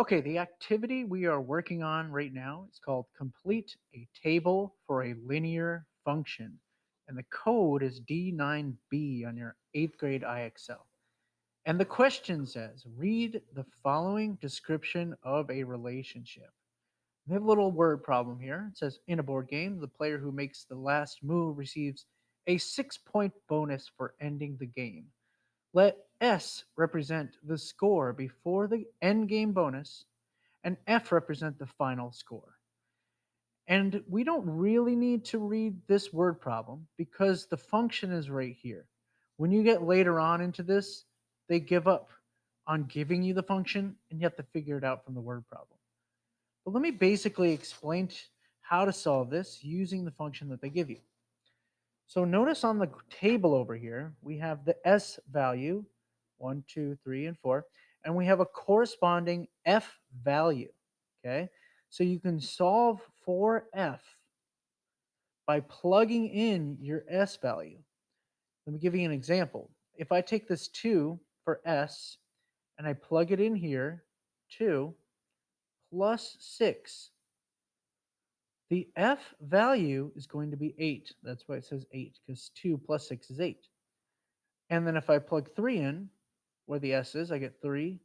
Okay, the activity we are working on right now is called Complete a Table for a Linear Function. And the code is D9B on your 8th grade IXL. And the question says read the following description of a relationship. We have a little word problem here. It says in a board game, the player who makes the last move receives a 6 point bonus for ending the game. Let S represent the score before the end game bonus and F represent the final score. And we don't really need to read this word problem because the function is right here. When you get later on into this, they give up on giving you the function and you have to figure it out from the word problem. But let me basically explain how to solve this using the function that they give you. So notice on the table over here, we have the S value, 1, 2, 3, and 4, and we have a corresponding F value, okay? So you can solve for F by plugging in your S value. Let me give you an example. If I take this 2 for S and I plug it in here, 2 plus 6, the F value is going to be 8. That's why it says 8, because 2 plus 6 is 8. And then if I plug 3 in, where the S is, I get 3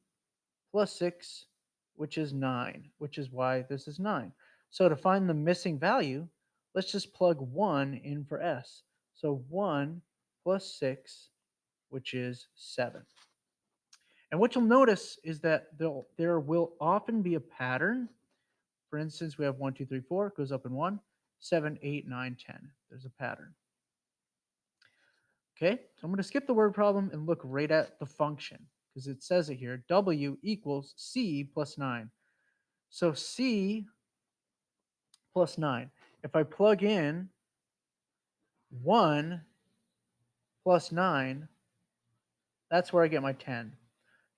plus 6, which is 9, which is why this is 9. So to find the missing value, let's just plug 1 in for S. So 1 plus 6, which is 7. And what you'll notice is that there will often be a pattern. For instance, we have 1, 2, 3, 4, goes up in 1, 7, 8, 9, 10. There's a pattern. Okay, so I'm going to skip the word problem and look right at the function because it says it here. W equals C plus 9. So C plus 9. If I plug in 1 plus 9, that's where I get my 10.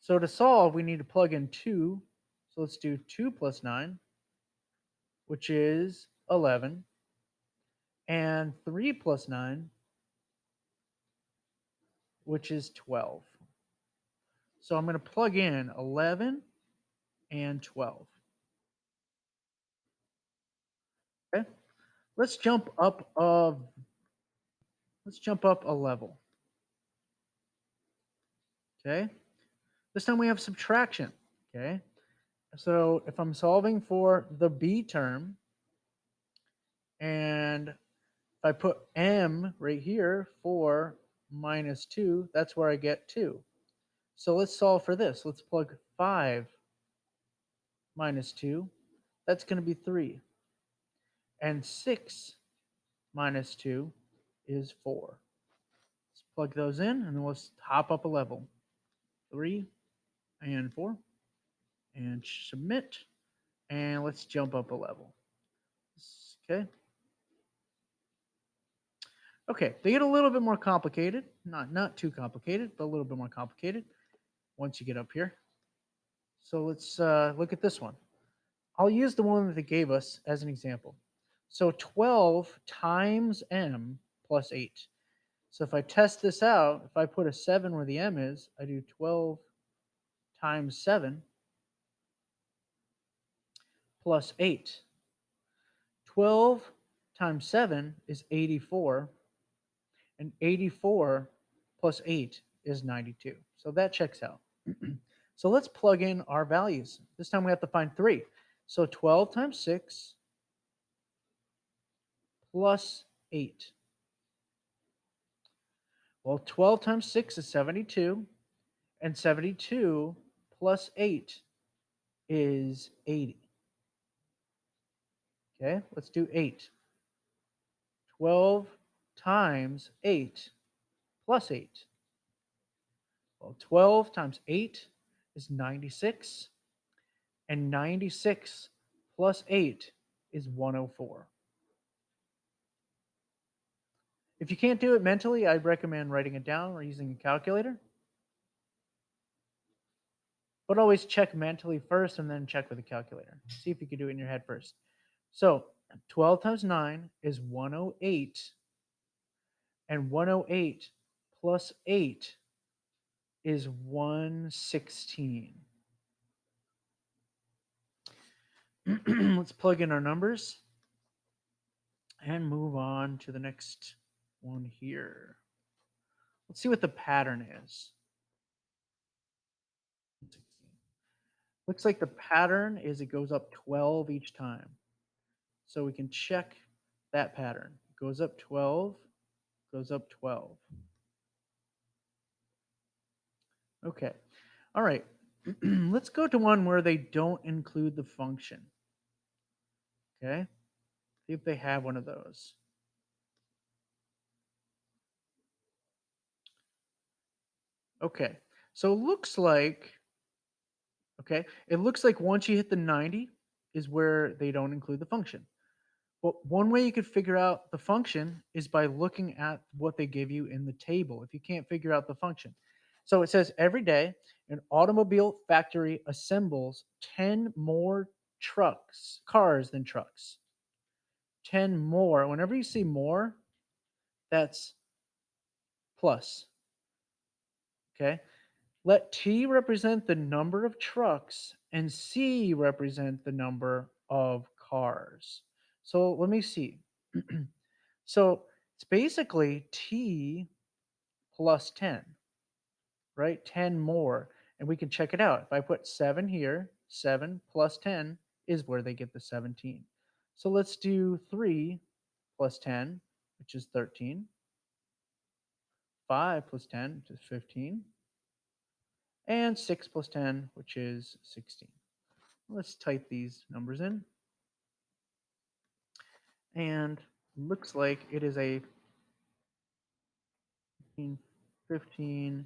So to solve, we need to plug in 2. So let's do 2 plus 9, which is 11. And 3 plus 9, which is 12. So I'm going to plug in 11 and 12. Okay, let's jump up a level. Okay, this time we have subtraction. Okay, so if I'm solving for the B term and if I put M right here for minus 2, that's where I get 2. So let's solve for this. Let's plug 5 minus 2. That's going to be 3. And 6 minus 2 is 4. Let's plug those in and then let's hop up a level. 3 and 4. And submit. And let's jump up a level. Okay. Okay, they get a little bit more complicated. Not too complicated, but a little bit more complicated once you get up here. So let's look at this one. I'll use the one that they gave us as an example. So 12 times m plus 8. So if I test this out, if I put a 7 where the m is, I do 12 times 7 plus 8. 12 times 7 is 84, and 84 plus 8 is 92. So that checks out. So let's plug in our values. This time we have to find 3. So 12 times 6 plus 8. Well, 12 times 6 is 72, and 72 plus 8 is 80. Okay, let's do 8. 12 times 8 plus 8. Well, 12 times 8 is 96, and 96 plus 8 is 104. If you can't do it mentally, I'd recommend writing it down or using a calculator. But always check mentally first and then check with a calculator. See if you can do it in your head first. So 12 times 9 is 108, and 108 plus 8 is 116. Let's plug in our numbers and move on to the next one here. Let's see what the pattern is. Looks like the pattern is it goes up 12 each time. So we can check that pattern. It goes up 12, goes up 12. Okay. All right. Let's go to one where they don't include the function. Okay. See if they have one of those. Okay. So it looks like once you hit the 90 is where they don't include the function. Well, one way you could figure out the function is by looking at what they give you in the table if you can't figure out the function. So it says every day an automobile factory assembles 10 more cars than trucks. 10 more. Whenever you see more, that's plus. Okay. Let T represent the number of trucks and C represent the number of cars. So let me see. So it's basically T plus 10, right? 10 more. And we can check it out. If I put 7 here, 7 plus 10 is where they get the 17. So let's do 3 plus 10, which is 13. 5 plus 10, which is 15. And 6 plus 10, which is 16. Let's type these numbers in. And looks like it is a 15, 15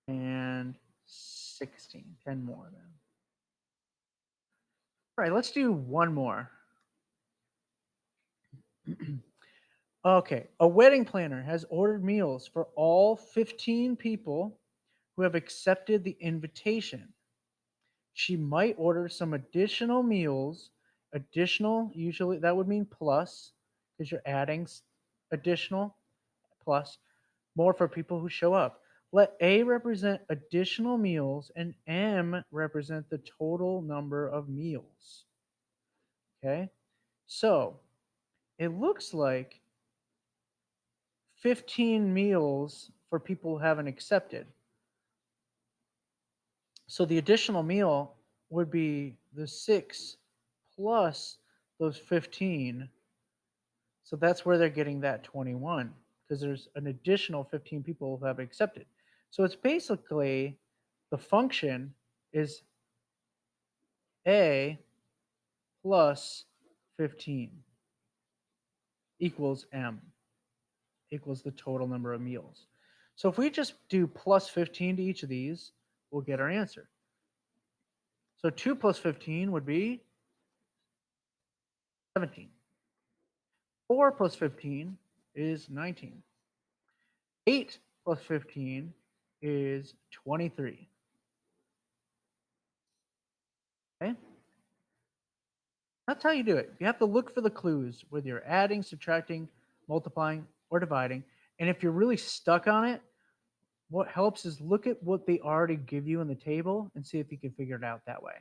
and 16. 10 more then. All right, let's do one more. Okay, a wedding planner has ordered meals for all 15 people who have accepted the invitation. She might order some additional meals, additional, usually that would mean plus, because you're adding additional plus, more for people who show up. Let A represent additional meals and M represent the total number of meals. Okay, so it looks like 15 meals for people who haven't accepted. So the additional meal would be the 6 plus those 15. So that's where they're getting that 21 because there's an additional 15 people who have accepted. So it's basically the function is A plus 15 equals M, equals the total number of meals. So if we just do plus 15 to each of these, we'll get our answer. So 2 plus 15 would be 17. 4 plus 15 is 19. 8 plus 15 is 23. Okay? That's how you do it. You have to look for the clues, whether you're adding, subtracting, multiplying, or dividing. And if you're really stuck on it, what helps is look at what they already give you in the table and see if you can figure it out that way.